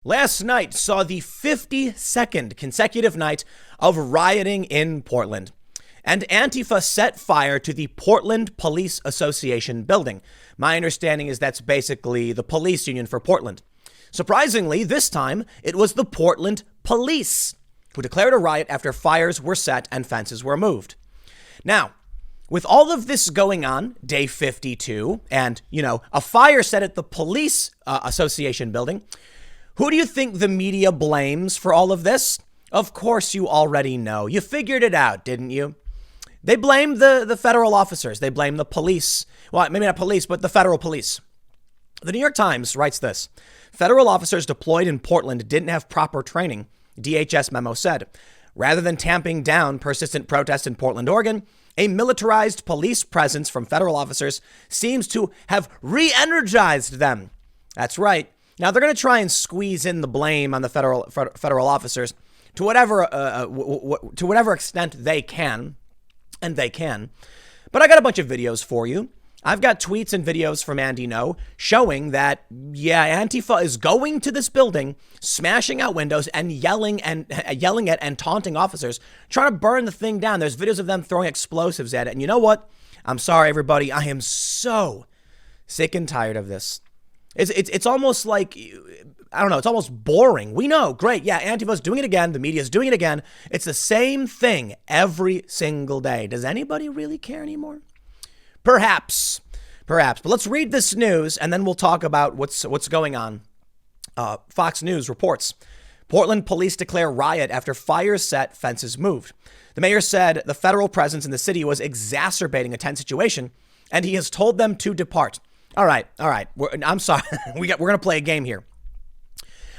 Last night saw the 52nd consecutive night of rioting in Portland, and Antifa set fire to the Portland Police Association building. My understanding is that's basically the police union for Portland. Surprisingly, this time it was the Portland police who declared a riot after fires were set and fences were moved. Now, with all of this going on, day 52, and, a fire set at the police association building, who do you think the media blames for all of this? Of course, you already know. You figured it out, didn't you? They blame the federal officers. They blame the police. Well, maybe not police, but the federal police. The New York Times writes this. Federal officers deployed in Portland didn't have proper training, DHS memo said. Rather than tamping down persistent protests in Portland, Oregon, a militarized police presence from federal officers seems to have re-energized them. That's right. Now, they're going to try and squeeze in the blame on the federal officers to whatever extent they can, and they can. But I got a bunch of videos for you. I've got tweets and videos from Andy No showing that, Antifa is going to this building, smashing out windows and yelling at and taunting officers, trying to burn the thing down. There's videos of them throwing explosives at it. And you know what? I'm sorry, everybody. I am so sick and tired of this. It's almost like, I don't know, it's almost boring. We know, great, Antifa's doing it again. The media's doing it again. It's the same thing every single day. Does anybody really care anymore? Perhaps. But let's read this news and then we'll talk about what's going on. Fox News reports, Portland police declare riot after fires set, fences moved. The mayor said the federal presence in the city was exacerbating a tense situation and he has told them to depart. All right. I'm sorry. We're going to play a game here.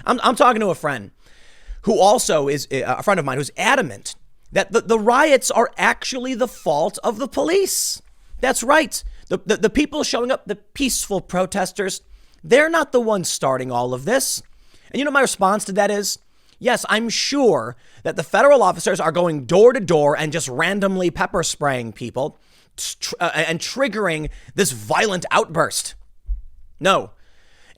I'm talking to a friend who also is a friend of mine who's adamant that the riots are actually the fault of the police. That's right. The people showing up, the peaceful protesters, they're not the ones starting all of this. And my response to that is, yes, I'm sure that the federal officers are going door to door and just randomly pepper spraying people and triggering this violent outburst. No,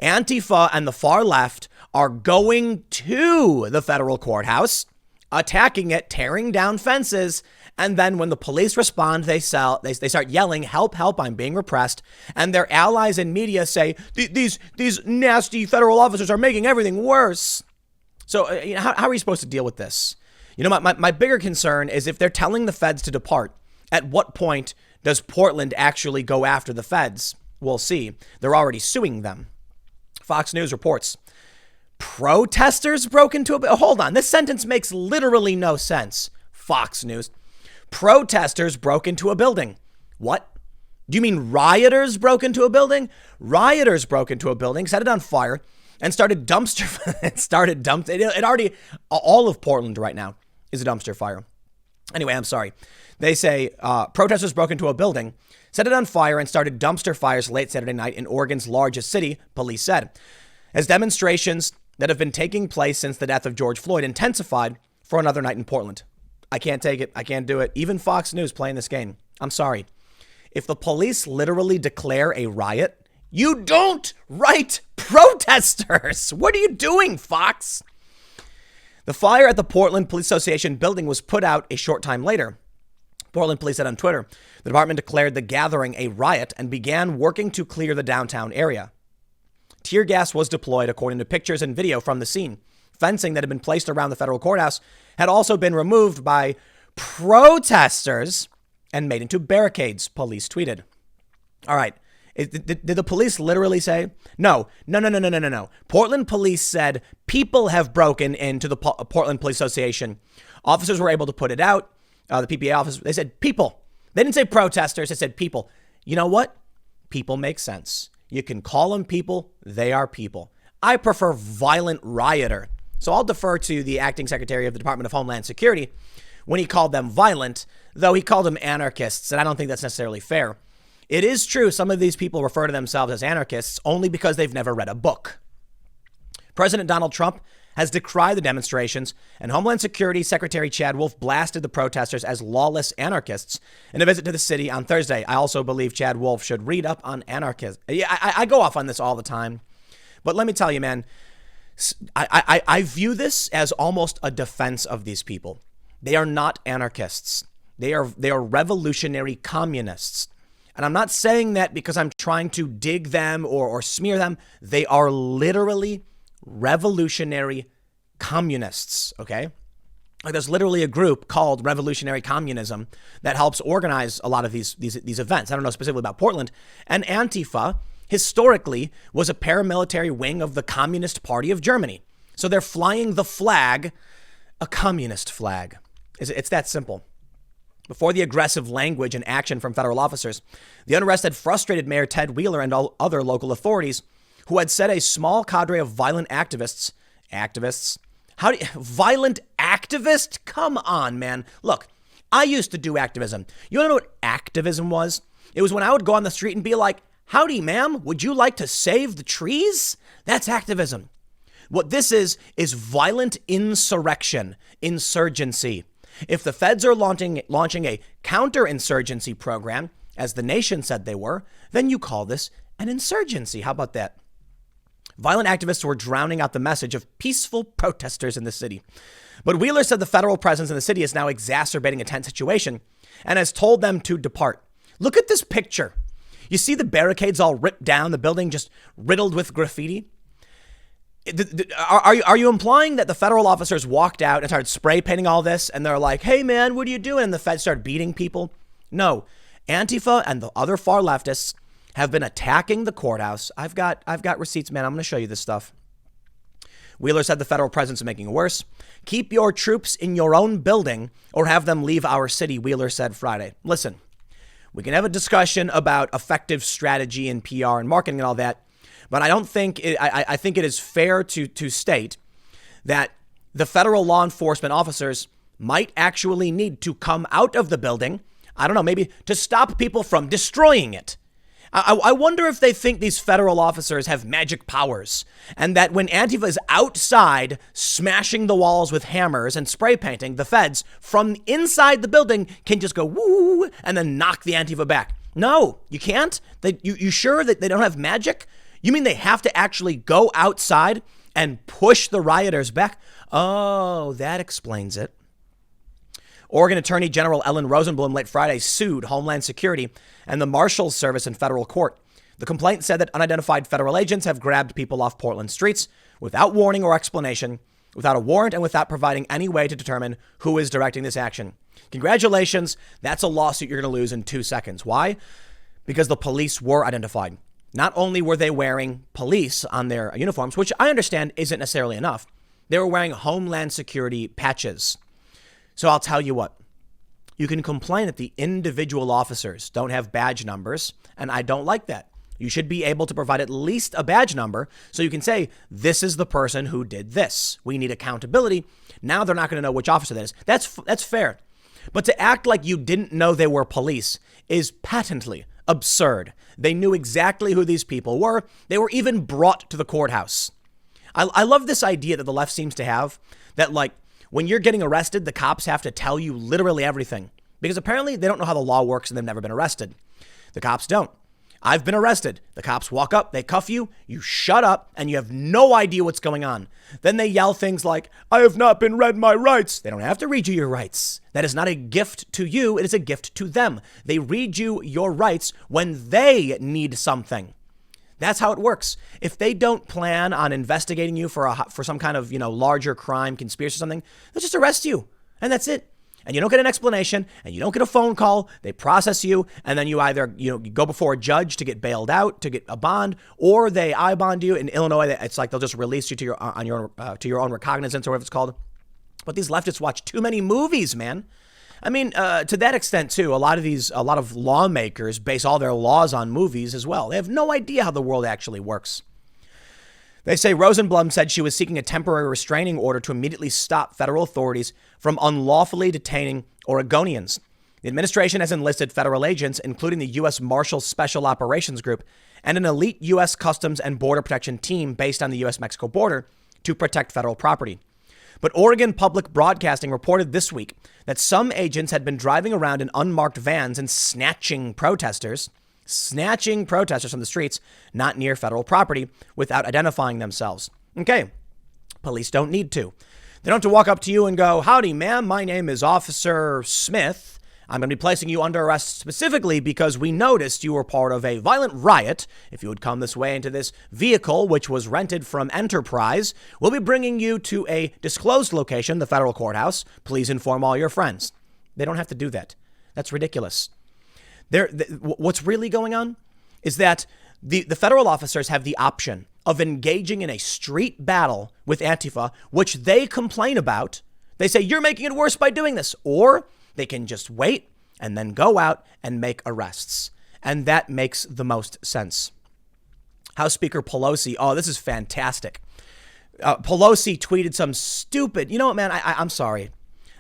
Antifa and the far left are going to the federal courthouse, attacking it, tearing down fences. And then when the police respond, they start yelling, help, help, I'm being repressed. And their allies in media say, these nasty federal officers are making everything worse. So how are you supposed to deal with this? My bigger concern is if they're telling the feds to depart, at what point does Portland actually go after the feds? We'll see. They're already suing them. Fox News reports, protesters broke into a... Hold on. This sentence makes literally no sense. Fox News. Protesters broke into a building. What? Do you mean rioters broke into a building? Rioters broke into a building, set it on fire, and started It already... All of Portland right now is a dumpster fire. Anyway, I'm sorry. They say protesters broke into a building, set it on fire, and started dumpster fires late Saturday night in Oregon's largest city, police said. As demonstrations that have been taking place since the death of George Floyd intensified for another night in Portland. I can't take it. I can't do it. Even Fox News playing this game. I'm sorry. If the police literally declare a riot, you don't write protesters. What are you doing, Fox? The fire at the Portland Police Association building was put out a short time later. Portland police said on Twitter, the department declared the gathering a riot and began working to clear the downtown area. Tear gas was deployed, according to pictures and video from the scene. Fencing that had been placed around the federal courthouse had also been removed by protesters and made into barricades, police tweeted. All right. Did the police literally say? No. Portland police said people have broken into the Portland Police Association. Officers were able to put it out. The PPA officers, they said people. They didn't say protesters. They said people. You know what? People make sense. You can call them people. They are people. I prefer violent rioter. So I'll defer to the acting secretary of the Department of Homeland Security when he called them violent, though he called them anarchists, and I don't think that's necessarily fair. It is true some of these people refer to themselves as anarchists only because they've never read a book. President Donald Trump has decried the demonstrations, and Homeland Security Secretary Chad Wolf blasted the protesters as lawless anarchists in a visit to the city on Thursday. I also believe Chad Wolf should read up on anarchism. Yeah, I go off on this all the time. But let me tell you, man, I view this as almost a defense of these people. They are not anarchists. They are revolutionary communists. And I'm not saying that because I'm trying to dig them or smear them. They are literally revolutionary communists, okay? Like there's literally a group called Revolutionary Communism that helps organize a lot of these events. I don't know specifically about Portland. And Antifa historically was a paramilitary wing of the Communist Party of Germany. So they're flying the flag, a communist flag. It's that simple. Before the aggressive language and action from federal officers, the unrest had frustrated Mayor Ted Wheeler and all other local authorities who had said a small cadre of violent activists, violent activist? Come on, man. Look, I used to do activism. You want to know what activism was? It was when I would go on the street and be like, howdy, ma'am, would you like to save the trees? That's activism. What this is violent insurrection, insurgency. If the feds are launching a counterinsurgency program, as the nation said they were, then you call this an insurgency. How about that? Violent activists were drowning out the message of peaceful protesters in the city. But Wheeler said the federal presence in the city is now exacerbating a tense situation and has told them to depart. Look at this picture. You see the barricades all ripped down, the building just riddled with graffiti? Are you implying that the federal officers walked out and started spray painting all this and they're like, hey man, what are you doing? And the feds started beating people? No, Antifa and the other far leftists have been attacking the courthouse. I've got receipts, man. I'm going to show you this stuff. Wheeler said the federal presence is making it worse. Keep your troops in your own building or have them leave our city, Wheeler said Friday. Listen, we can have a discussion about effective strategy and PR and marketing and all that. But I don't think I think it is fair to state that the federal law enforcement officers might actually need to come out of the building. I don't know, maybe to stop people from destroying it. I wonder if they think these federal officers have magic powers and that when Antifa is outside smashing the walls with hammers and spray painting, the feds from inside the building can just go woo and then knock the Antifa back. No, you can't. You sure that they don't have magic? You mean they have to actually go outside and push the rioters back? Oh, that explains it. Oregon Attorney General Ellen Rosenblum late Friday sued Homeland Security and the Marshals Service in federal court. The complaint said that unidentified federal agents have grabbed people off Portland streets without warning or explanation, without a warrant, and without providing any way to determine who is directing this action. Congratulations. That's a lawsuit you're going to lose in 2 seconds. Why? Because the police were identified. Not only were they wearing police on their uniforms, which I understand isn't necessarily enough, they were wearing Homeland Security patches. So I'll tell you what, you can complain that the individual officers don't have badge numbers, and I don't like that. You should be able to provide at least a badge number so you can say, this is the person who did this. We need accountability. Now they're not going to know which officer that is. That's fair. But to act like you didn't know they were police is patently absurd. They knew exactly who these people were. They were even brought to the courthouse. I love this idea that the left seems to have that, like, when you're getting arrested, the cops have to tell you literally everything because apparently they don't know how the law works and they've never been arrested. The cops don't. I've been arrested. The cops walk up, they cuff you, you shut up, and you have no idea what's going on. Then they yell things like, I have not been read my rights. They don't have to read you your rights. That is not a gift to you. It is a gift to them. They read you your rights when they need something. That's how it works. If they don't plan on investigating you for some kind of, larger crime, conspiracy or something, they'll just arrest you. And that's it. And you don't get an explanation and you don't get a phone call. They process you. And then you either, you go before a judge to get bailed out, to get a bond, or they I-bond you. In Illinois, it's like they'll just release you to your own recognizance or whatever it's called. But these leftists watch too many movies, man. I mean, to that extent, too, a lot of lawmakers base all their laws on movies as well. They have no idea how the world actually works. They say Rosenblum said she was seeking a temporary restraining order to immediately stop federal authorities from unlawfully detaining Oregonians. The administration has enlisted federal agents, including the U.S. Marshals Special Operations Group and an elite U.S. Customs and Border Protection team based on the U.S.-Mexico border to protect federal property. But Oregon Public Broadcasting reported this week that some agents had been driving around in unmarked vans and snatching protesters from the streets, not near federal property, without identifying themselves. Okay, Police don't need to. They don't have to walk up to you and go, howdy, ma'am, my name is Officer Smith. I'm going to be placing you under arrest specifically because we noticed you were part of a violent riot. If you would come this way into this vehicle, which was rented from Enterprise, we'll be bringing you to a disclosed location, the federal courthouse. Please inform all your friends. They don't have to do that. That's ridiculous. What's really going on is that the federal officers have the option of engaging in a street battle with Antifa, which they complain about. They say, you're making it worse by doing this. Or they can just wait and then go out and make arrests. And that makes the most sense. House Speaker Pelosi, oh, this is fantastic. Pelosi tweeted some stupid, you know what, man, I'm sorry.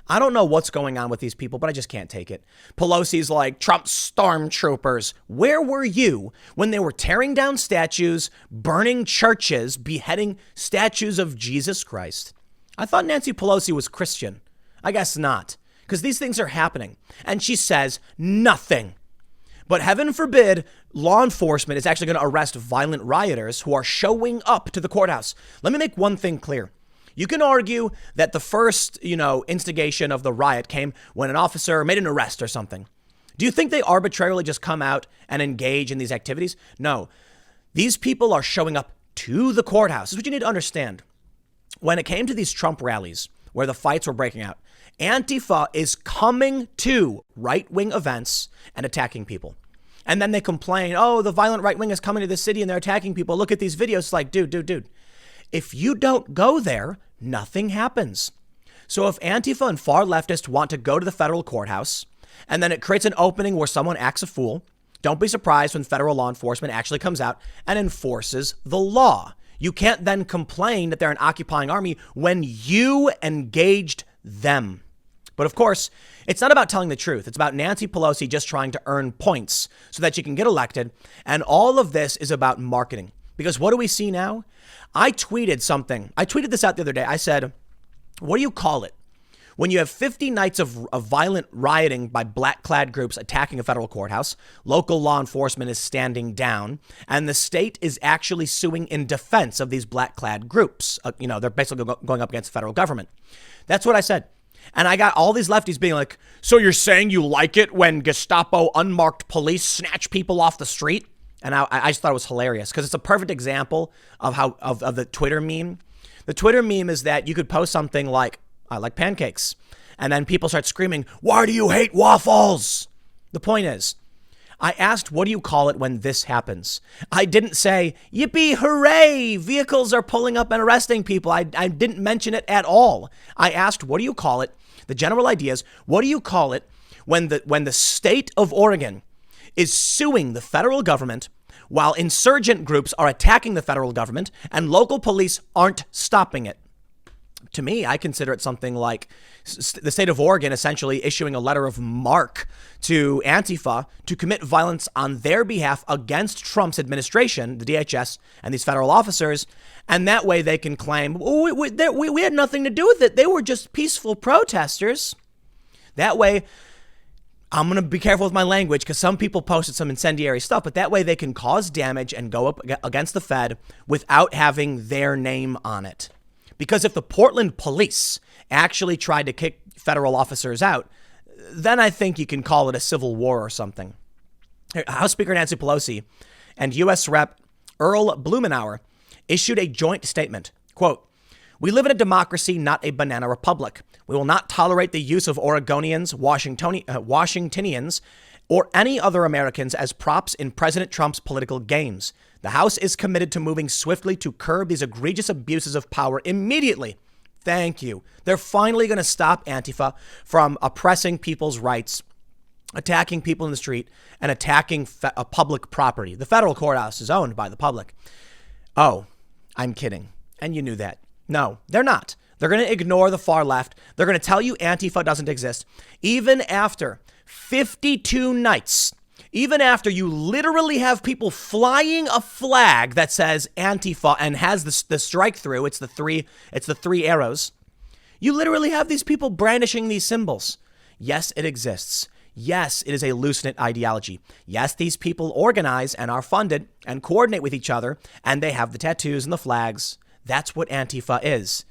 I don't know what's going on with these people, but I just can't take it. Pelosi's like, Trump stormtroopers. Where were you when they were tearing down statues, burning churches, beheading statues of Jesus Christ? I thought Nancy Pelosi was Christian. I guess not, because these things are happening. And she says nothing. But heaven forbid, law enforcement is actually going to arrest violent rioters who are showing up to the courthouse. Let me make one thing clear. You can argue that the first, instigation of the riot came when an officer made an arrest or something. Do you think they arbitrarily just come out and engage in these activities? No. These people are showing up to the courthouse. This is what you need to understand. When it came to these Trump rallies where the fights were breaking out, Antifa is coming to right-wing events and attacking people. And then they complain, oh, the violent right wing is coming to the city and they're attacking people. Look at these videos. It's like, dude. If you don't go there, nothing happens. So if Antifa and far leftists want to go to the federal courthouse, and then it creates an opening where someone acts a fool, don't be surprised when federal law enforcement actually comes out and enforces the law. You can't then complain that they're an occupying army when you engaged them. But of course, it's not about telling the truth. It's about Nancy Pelosi just trying to earn points so that she can get elected. And all of this is about marketing. Because what do we see now? I tweeted something. I tweeted this out the other day. I said, what do you call it when you have 50 nights of violent rioting by black-clad groups attacking a federal courthouse, local law enforcement is standing down, and the state is actually suing in defense of these black-clad groups? They're basically going up against the federal government. That's what I said. And I got all these lefties being like, so you're saying you like it when Gestapo unmarked police snatch people off the street? And I just thought it was hilarious because it's a perfect example of how of the Twitter meme. The Twitter meme is that you could post something like, I like pancakes. And then people start screaming, why do you hate waffles? The point is, I asked, what do you call it when this happens? I didn't say, yippee, hooray, vehicles are pulling up and arresting people. I didn't mention it at all. I asked, what do you call it? The general idea is, what do you call it when the state of Oregon is suing the federal government while insurgent groups are attacking the federal government and local police aren't stopping it? To me, I consider it something like the state of Oregon essentially issuing a letter of marque to Antifa to commit violence on their behalf against Trump's administration, the DHS, and these federal officers. And that way they can claim, we had nothing to do with it. They were just peaceful protesters. That way, I'm going to be careful with my language because some people posted some incendiary stuff, but that way they can cause damage and go up against the Fed without having their name on it. Because if the Portland police actually tried to kick federal officers out, then I think you can call it a civil war or something. House Speaker Nancy Pelosi and U.S. Rep. Earl Blumenauer issued a joint statement. Quote, we live in a democracy, not a banana republic. We will not tolerate the use of Oregonians, Washingtonians, or any other Americans as props in President Trump's political games. The House is committed to moving swiftly to curb these egregious abuses of power immediately. Thank you. They're finally going to stop Antifa from oppressing people's rights, attacking people in the street, and attacking public property. The federal courthouse is owned by the public. Oh, I'm kidding. And you knew that. No, they're not. They're going to ignore the far left. They're going to tell you Antifa doesn't exist. Even after 52 nights, even after you literally have people flying a flag that says Antifa and has the strike through, it's the three arrows. You literally have these people brandishing these symbols. Yes, it exists. Yes, it is a loosened ideology. Yes, these people organize and are funded and coordinate with each other, and they have the tattoos and the flags. That's what Antifa is.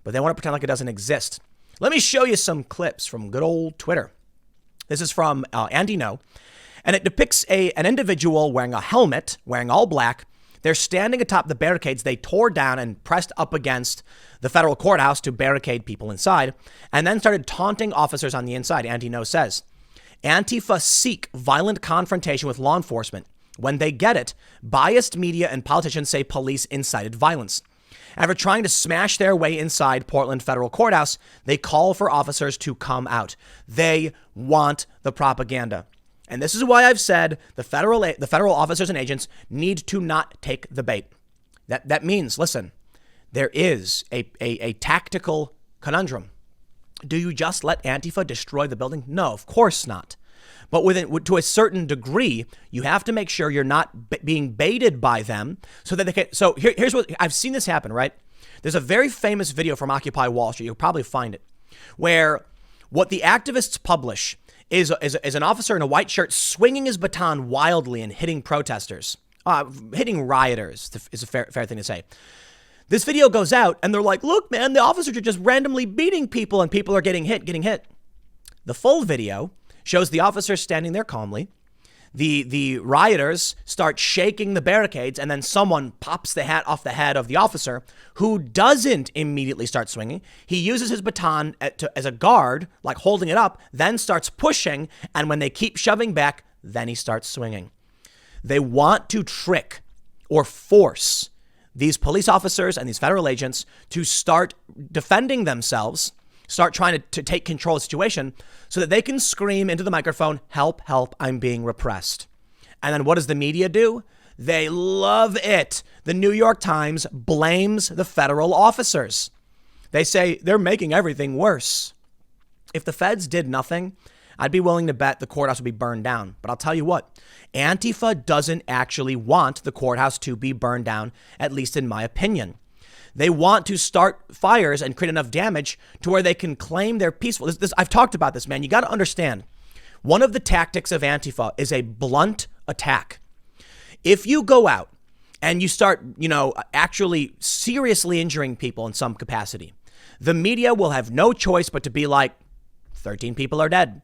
but they want to pretend like it doesn't exist. Let me show you some clips from good old Twitter. This is from Andy No, and it depicts an individual wearing a helmet, wearing all black. They're standing atop the barricades they tore down and pressed up against the federal courthouse to barricade people inside, and then started taunting officers on the inside. Andy No says, Antifa seek violent confrontation with law enforcement. When they get it, biased media and politicians say police incited violence. After trying to smash their way inside Portland federal courthouse, they call for officers to come out. They want the propaganda. And this is why I've said the federal officers and agents need to not take the bait. That means, listen, there is a tactical conundrum. Do you just let Antifa destroy the building? No, of course not. But to a certain degree, you have to make sure you're not being baited by them so that they can. So here's what I've seen this happen, right? There's a very famous video from Occupy Wall Street. You'll probably find it, where what the activists publish is an officer in a white shirt swinging his baton wildly and hitting protesters, hitting rioters is a fair thing to say. This video goes out and they're like, look, man, the officers are just randomly beating people and people are getting hit. The full video shows the officers standing there calmly. The rioters start shaking the barricades, and then someone pops the hat off the head of the officer, who doesn't immediately start swinging. He uses his baton as a guard, like holding it up, then starts pushing, and when they keep shoving back, then he starts swinging. They want to trick or force these police officers and these federal agents to start defending themselves, start trying to take control of the situation so that they can scream into the microphone, help, help, I'm being repressed. And then what does the media do? They love it. The New York Times blames the federal officers. They say they're making everything worse. If the feds did nothing, I'd be willing to bet the courthouse would be burned down. But I'll tell you what, Antifa doesn't actually want the courthouse to be burned down, at least in my opinion. They want to start fires and create enough damage to where they can claim they're peaceful. I've talked about this, man. You got to understand. One of the tactics of Antifa is a blunt attack. If you go out and you start, actually seriously injuring people in some capacity, the media will have no choice but to be like, 13 people are dead.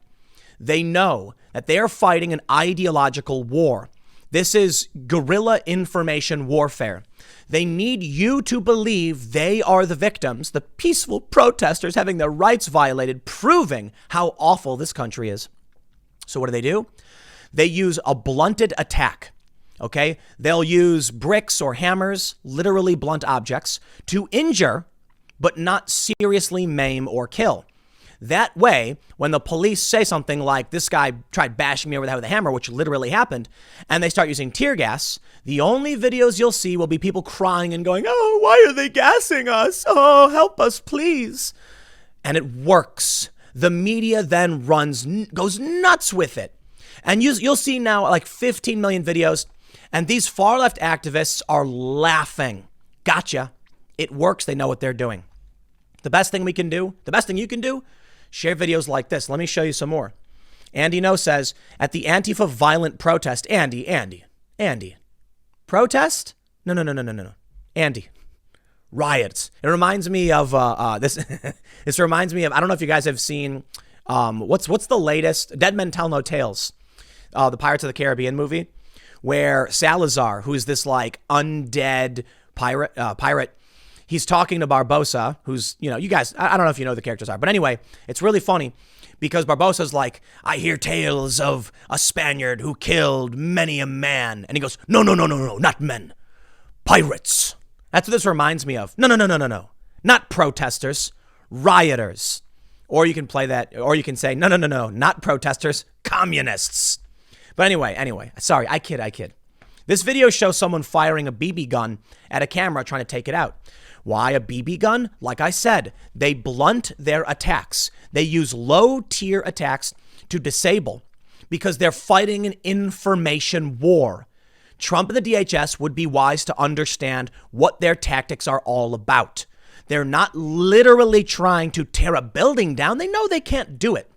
They know that they are fighting an ideological war. This is guerrilla information warfare. They need you to believe they are the victims, the peaceful protesters having their rights violated, proving how awful this country is. So what do? They use a blunted attack. Okay? They'll use bricks or hammers, literally blunt objects, to injure, but not seriously maim or kill. That way, when the police say something like, this guy tried bashing me over the head with a hammer, which literally happened, and they start using tear gas, the only videos you'll see will be people crying and going, oh, why are they gassing us? Oh, help us, please. And it works. The media then goes nuts with it. And you'll see now like 15 million videos, and these far left activists are laughing. Gotcha. It works. They know what they're doing. The best thing you can do, share videos like this. Let me show you some more. Andy No says, at the Antifa violent protest, Andy. Protest? No. Andy. Riots. It reminds me of this. This reminds me of, I don't know if you guys have seen, what's the latest? Dead Men Tell No Tales. The Pirates of the Caribbean movie, where Salazar, who's this like undead pirate, he's talking to Barbosa, who's, you guys, I don't know if you know who the characters are, but anyway, it's really funny because Barbosa's like, I hear tales of a Spaniard who killed many a man. And he goes, no, not men, pirates. That's what this reminds me of. No. Not protesters, rioters. Or you can play that, or you can say, no, not protesters, communists. But anyway, sorry, I kid. This video shows someone firing a BB gun at a camera trying to take it out. Why a BB gun? Like I said, they blunt their attacks. They use low-tier attacks to disable because they're fighting an information war. Trump and the DHS would be wise to understand what their tactics are all about. They're not literally trying to tear a building down. They know they can't do it.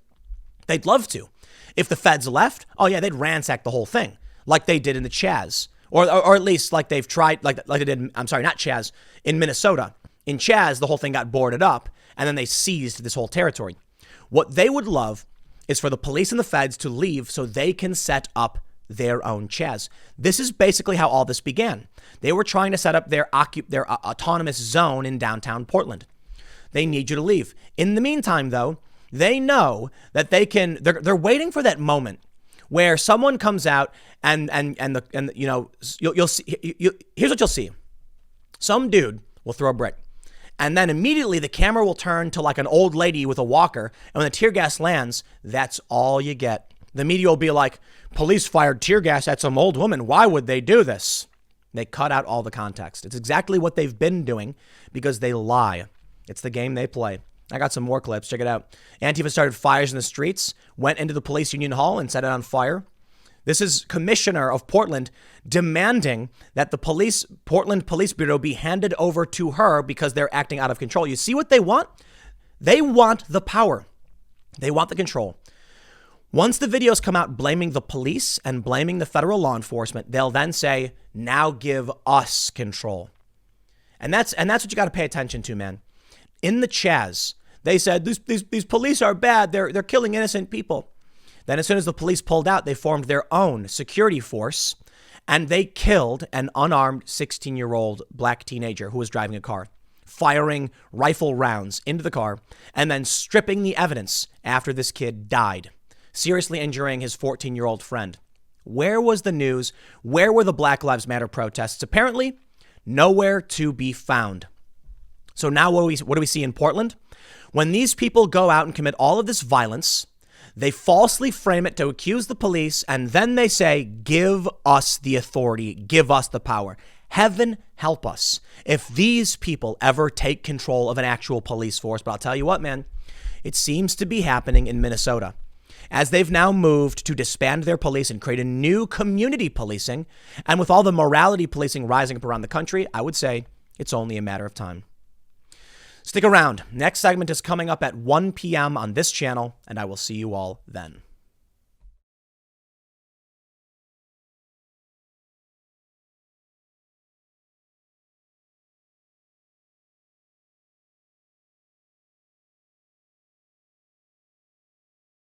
They'd love to. If the feds left, they'd ransack the whole thing like they did in the Chaz. Or at least like they've tried, like they did, not Chaz, in Minnesota In Chaz, the whole thing got boarded up, and then they seized this whole territory. What they would love is for the police and the feds to leave so they can set up their own Chaz. This is basically how all this began. They were trying to set up their autonomous zone in downtown Portland. They need you to leave. In the meantime, though, they know that they're waiting for that moment where someone comes out and you know, you'll see, here's what you'll see. Some dude will throw a brick, and then immediately the camera will turn to like an old lady with a walker. And when the tear gas lands, that's all you get. The media will be like, police fired tear gas at some old woman. Why would they do this? They cut out all the context. It's exactly what they've been doing because they lie. It's the game they play. I got some more clips. Check it out. Antifa started fires in the streets, went into the police union hall and set it on fire. This is Commissioner of Portland demanding that the Portland Police Bureau be handed over to her because they're acting out of control. You see what they want? They want the power. They want the control. Once the videos come out blaming the police and blaming the federal law enforcement, they'll then say, now give us control. And that's what you got to pay attention to, man. In the Chaz, they said, these police are bad. They're killing innocent people. Then as soon as the police pulled out, they formed their own security force, and they killed an unarmed 16-year-old black teenager who was driving a car, firing rifle rounds into the car, and then stripping the evidence after this kid died, seriously injuring his 14-year-old friend. Where was the news? Where were the Black Lives Matter protests? Apparently, nowhere to be found. So now what do we see in Portland? When these people go out and commit all of this violence, they falsely frame it to accuse the police, and then they say, give us the authority, give us the power. Heaven help us if these people ever take control of an actual police force. But I'll tell you what, man, it seems to be happening in Minnesota, as they've now moved to disband their police and create a new community policing. And with all the morality policing rising up around the country, I would say it's only a matter of time. Stick around. Next segment is coming up at 1 p.m. on this channel, and I will see you all then.